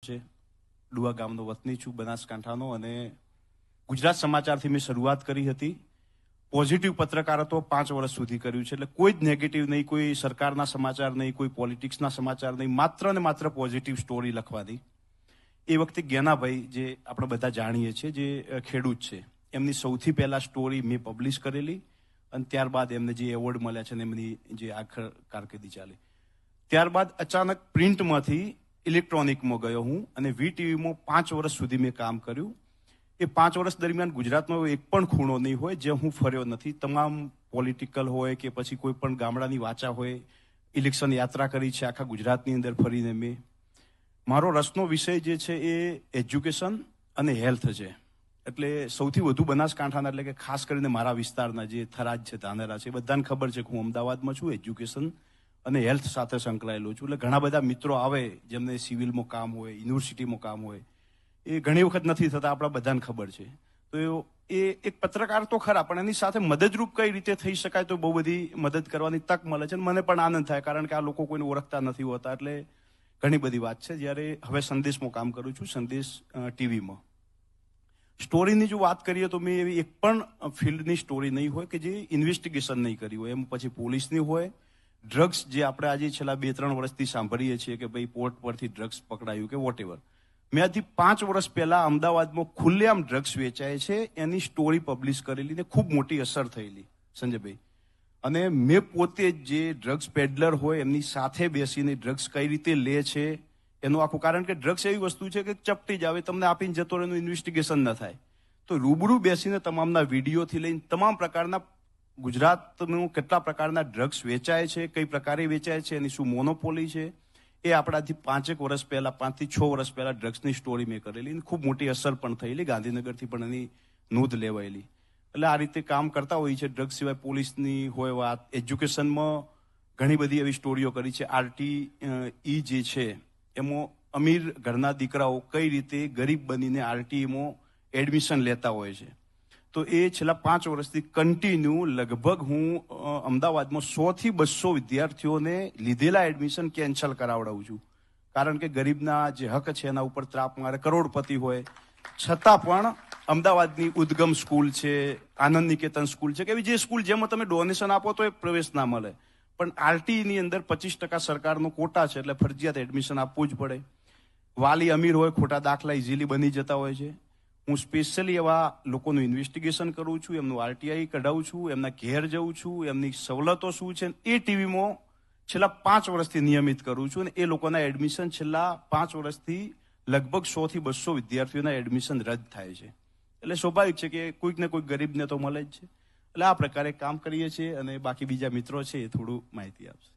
છે. ડુવા ગામનો વતની છું, બનાસકાંઠાનો, અને ગુજરાત સમાચારથી મેં શરૂઆત કરી હતી. પોઝિટિવ પત્રકારત્વ 5 વર્ષ સુધી કર્યું છે, એટલે કોઈ જ નેગેટિવ નહીં, કોઈ સરકારના સમાચાર નહીં, કોઈ પોલિટિક્સના સમાચાર નહીં, માત્ર ને માત્ર પોઝિટિવ સ્ટોરી લખવાની. એ વખતે જ્ઞાનાભાઈ, જે આપણે બધા જાણીએ છીએ, જે ખેડૂત છે, એમની સૌથી પહેલા સ્ટોરી મેં પબ્લિશ કરેલી, અને ત્યારબાદ એમને જે એવોર્ડ મળ્યા છે ને એમની જે આખર કારકિર્દી ચાલી. ત્યારબાદ અચાનક પ્રિન્ટમાંથી ઇલેક્ટ્રોનિકમાં ગયો હું, અને VTVમાં 5 વર્ષ સુધી મેં કામ કર્યું. એ 5 વર્ષ દરમિયાન ગુજરાતનો એક પણ ખૂણો નહીં હોય જે હું ફર્યો નથી. તમામ પોલિટિકલ હોય કે પછી કોઈ પણ ગામડાની વાચા હોય, ઇલેક્શન યાત્રા કરી છે આખા ગુજરાતની અંદર ફરીને મેં. મારો રસનો વિષય જે છે એ એજ્યુકેશન અને હેલ્થ છે. એટલે સૌથી વધુ બનાસકાંઠાના, એટલે કે ખાસ કરીને મારા વિસ્તારના જે થરાદ છે, ધાનેરા છે, બધાને ખબર છે કે હું અમદાવાદમાં છું, એજ્યુકેશન અને હેલ્થ સાથે સંકળાયેલો છું. એટલે ઘણા બધા મિત્રો આવે જેમને સિવિલમાં કામ હોય, યુનિવર્સિટીમાં કામ હોય, એ ઘણી વખત નથી થતા, આપણા બધાને ખબર છે. તો એ એક પત્રકાર તો ખરા, પણ એની સાથે મદદરૂપ કઈ રીતે થઈ શકાય તો બહુ બધી મદદ કરવાની તક મળે છે. મને પણ આનંદ થાય, કારણ કે આ લોકો કોઈને ઓળખતા નથી હોતા, એટલે ઘણી બધી વાત છે. જ્યારે હવે સંદેશમાં કામ કરું છું, સંદેશ ટીવીમાં. સ્ટોરીની જો વાત કરીએ તો મેં એવી એક પણ ફિલ્ડની સ્ટોરી નહીં હોય કે જે ઇન્વેસ્ટિગેશન નહીં કરી હોય. એમ પછી પોલીસની હોય, ડ્રગ્સ, જે આપણે આજે છેલ્લા 2-3 વર્ષથી સાંભળીએ છીએ કે ભાઈ પોર્ટ પરથી ડ્રગ્સ પકડાયું કે વોટેવર. મેં આજથી 5 વર્ષ પહેલા અમદાવાદમાં ખુલ્લેઆમ ડ્રગ્સ વેચાય છે એની સ્ટોરી પબ્લિશ કરેલી ને ખૂબ મોટી અસર થયેલી, સંજયભાઈ. અને મેં પોતે જે ડ્રગ્સ પેડલર હોય એમની સાથે બેસીને ડ્રગ્સ કઈ રીતે લે છે એનું આખું, કારણ કે ડ્રગ્સ એવી વસ્તુ છે કે ચપટી જ આવે, તમને આપીને જતો રહે, એનું ઇન્વેસ્ટિગેશન ન થાય. તો રૂબરૂ બેસીને તમામના વિડીયોથી લઈને તમામ પ્રકારના ગુજરાતનું કેટલા પ્રકારના ડ્રગ્સ વેચાય છે, કઈ પ્રકારે વેચાય છે, એની શું મોનોપોલી છે, એ આપણાથી 5 વર્ષ પહેલા, 5 થી 6 વર્ષ પહેલા ડ્રગ્સની સ્ટોરી મેં કરેલી. ખૂબ મોટી અસર પણ થયેલી, ગાંધીનગરથી પણ એની નોંધ લેવાયેલી. એટલે આ રીતે કામ કરતા હોય છે. ડ્રગ્સ સિવાય પોલીસની હોય વાત, એજ્યુકેશનમાં ઘણી બધી એવી સ્ટોરીઓ કરી છે. RTE જે છે એમાં અમીર ઘરના દીકરાઓ કઈ રીતે ગરીબ બનીને RTEમાં એડમિશન લેતા હોય છે. તો એ છેલ્લા 5 વર્ષથી કન્ટિન્યુ લગભગ હું અમદાવાદમાં 100 થી 200 વિદ્યાર્થીઓને લીધેલા એડમિશન કેન્સલ કરાવડાવું છું. કારણ કે ગરીબના જે હક છે એના ઉપર ત્રાપ મારે, કરોડપતિ હોય છતાં પણ અમદાવાદની ઉદ્ગમ સ્કૂલ છે, આનંદ નિકેતન સ્કૂલ છે, કે એવી જે સ્કૂલ જેમાં તમે ડોનેશન આપો તો એ પ્રવેશ ના મળે, પણ RTEની અંદર 25% સરકારનો કોટા છે, એટલે ફરજિયાત એડમિશન આપવું જ પડે. વાલી અમીર હોય, ખોટા દાખલા ઇઝીલી બની જતા હોય છે. હું સ્પેશિયલી એવા લોકોનું ઇન્વેસ્ટિગેશન કરું છું, એમનું RTI કઢાવું છું, એમના ઘેર જઉં છું, એમની સવલતો શું છે એ ટીવીમાં છેલ્લા 5 વર્ષથી નિયમિત કરું છું. અને એ લોકોના એડમિશન છેલ્લા 5 વર્ષથી લગભગ 100 થી 200 વિદ્યાર્થીઓના એડમિશન રદ થાય છે. એટલે સ્વાભાવિક છે કે કોઈક ને કોઈક ગરીબને તો મળે જ છે. એટલે આ પ્રકારે કામ કરીએ છીએ, અને બાકી બીજા મિત્રો છે એ થોડું માહિતી આપશે.